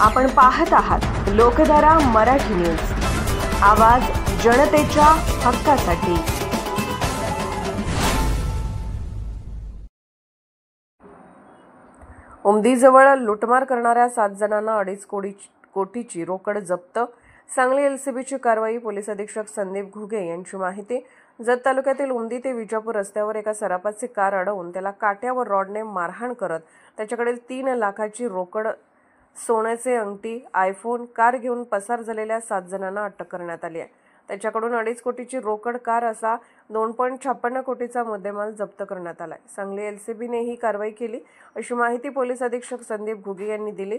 आपण पाहत आहात लोकधारा मराठी न्यूज, आवाज जनतेच्या हक्कासाठी। उमदीजवळ लुटमार करणाऱ्या 7 जणांना 2.5 कोटीची रोकड जप्त। सांगली एलसीबीची कारवाई। पोलीस अधीक्षक संदीप घुगे यांची माहिती। जत तालुक्यातील उमदी ते विजापूर रस्त्यावर एका सराफाची कार अडवून त्याला काट्यावर रॉडने मारहाण करत त्याच्याकडील 3 लाखाची रोकड, सोन्याचे अंगठी, आयफोन, कार घेऊन पसार झालेल्या 7 जणांना अटक करण्यात आली आहे। त्याच्याकडून 2.5 कोटीची रोकड, कार असा 2.56 कोटीचा मुद्देमाल जप्त करण्यात आलाय। सांगली एलसीबीने ही कारवाई केली अशी माहिती पोलीस अधीक्षक संदीप घुगे यांनी दिली।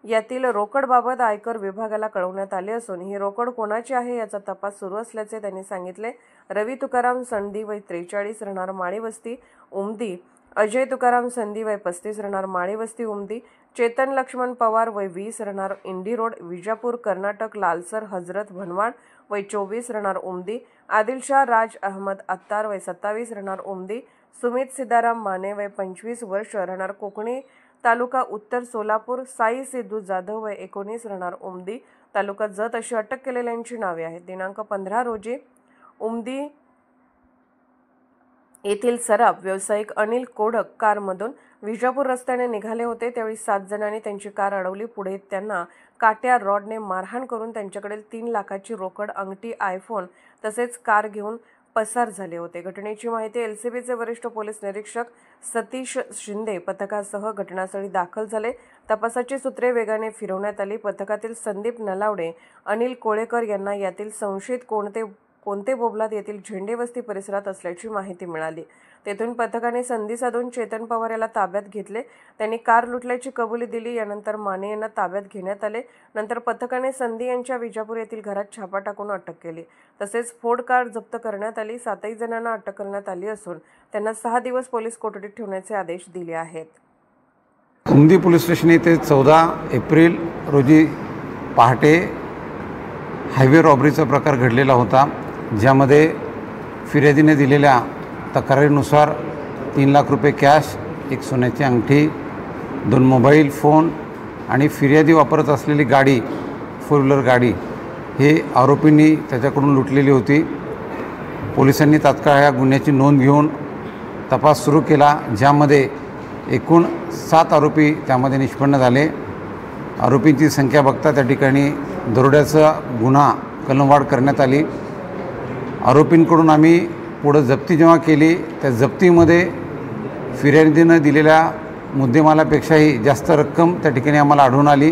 यातील रोकडबाबत आयकर विभागाला कळवण्यात आले असून ही रोकड कोणाची आहे याचा तपास सुरू असल्याचे त्यांनी सांगितले। रवी तुकाराम संधी वय 43 राहणार माळी वस्ती उमदी, अजय तुकाराम संधी वय 35 राहणार माळी वस्ती उमदी, चेतन लक्ष्मण पवार वय 20 राहणार इंडी रोड विजापूर कर्नाटक, लालसर हजरत भनवाड वय 24 राहणार उमदी, आदिलशाह राज अहमद अत्तार वय 27 राहणार उमदी, सुमित सिद्धाराम माने वय 25 वर्ष राहणार कोकणी तालुका उत्तर सोलापूर, साई सिद्धू जाधव वय 19 राहणार उमदी तालुका जत अशी अटक केलेल्यांची नावे आहेत। दिनांक 15 रोजी उमदी येथील सराफ व्यावसायिक अनिल कोडक कारमधून विजापूर रस्त्याने निघाले होते। त्यावेळी 7 जणांनी त्यांची कार अडवली। पुढे त्यांना काट्या रॉडने मारहाण करून त्यांच्याकडील 3 लाखाची रोकड, अंगठी, आयफोन तसेच कार घेऊन पसार झाले होते। घटनेची माहिती एलसीबीचे वरिष्ठ पोलीस निरीक्षक सतीश शिंदे पथकासह घटनास्थळी दाखल झाले। तपासाची सूत्रे वेगाने फिरवण्यात आली। पथकातील संदीप नलावडे, अनिल कोळेकर यांना यातील संशयित कोणते बोबलाद येथील झेंडे वस्ती परिसरात असल्याची माहिती मिळाली। तेथून पथकाने संधी साधून चेतन पवार याला ताब्यात घेतले। त्यांनी कार लुटल्याची कबुली दिली। यानंतर माने यांना ताब्यात घेण्यात आले। नंतर पथकाने संधी यांच्या विजापूर येथील घरात छापा टाकून अटक केली। तसेच फोर्ड कार जप्त करण्यात आली। 7 जणांना अटक करण्यात आली असून त्यांना 6 दिवस पोलीस कोठडीत ठेवण्याचे आदेश दिले आहेत। उमदी पोलीस स्टेशन येथे 14 एप्रिल रोजी पहाटे हायवे रॉबरीचा प्रकार घडलेला होता, ज्यामध्ये फिर्यादीने दिलेल्या तक्रारीनुसार 3 लाख रुपये कॅश, 1 सोन्याची अंगठी, 2 मोबाईल फोन आणि फिर्यादी वापरत असलेली गाडी, 4 व्हीलर गाडी हे आरोपींनी त्याच्याकडून लुटलेली होती। पोलिसांनी तात्काळ या गुन्ह्याची नोंद घेऊन तपास सुरू केला, ज्यामध्ये एकूण 7 आरोपी त्यामध्ये निष्पन्न झाले। आरोपींची संख्या बघता त्या ठिकाणी दरोड्याचा गुन्हा कलमवाढ करण्यात आली। आरोपींकडून आम्ही पुढे जप्ती जेव्हा केली, त्या जप्तीमध्ये फिर्यादीनं दिलेल्या मुद्देमालापेक्षाही जास्त रक्कम त्या ठिकाणी आम्हाला आढळून आली।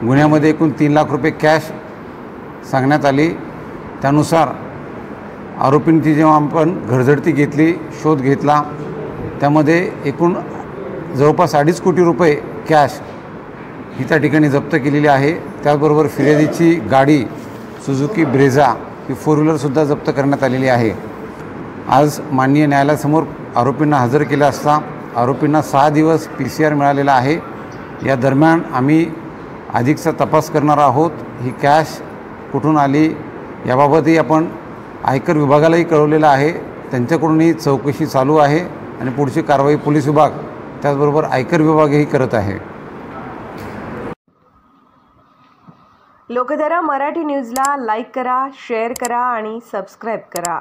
गुन्ह्यामध्ये एकूण 3 लाख रुपये कॅश सांगण्यात आली। त्यानुसार आरोपींची जेव्हा आपण घरझडती घेतली, शोध घेतला, त्यामध्ये एकूण जवळपास 2.5 कोटी रुपये कॅश ही त्या ठिकाणी जप्त केलेली आहे। त्याचबरोबर फिर्यादीची गाडी सुझुकी ब्रेझा ही 4 व्हीलरसुद्धा जप्त करण्यात आलेली आहे। आज माननीय न्यायालयासमोर आरोपींना हजर केले असता आरोपींना 6 दिवस PCR मिळालेला आहे। या दरम्यान आम्ही अधिकचा तपास करणार आहोत। ही कॅश कुठून आली याबाबतही आपण आयकर विभागालाही कळवलेलं आहे। त्यांच्याकडूनही चौकशी चालू आहे आणि पुढची कारवाई पोलीस विभाग त्याचबरोबर आयकर विभागही करत आहे। लोकधारा मराठी न्यूजला लाईक करा, शेअर करा आणि सबस्क्राईब करा।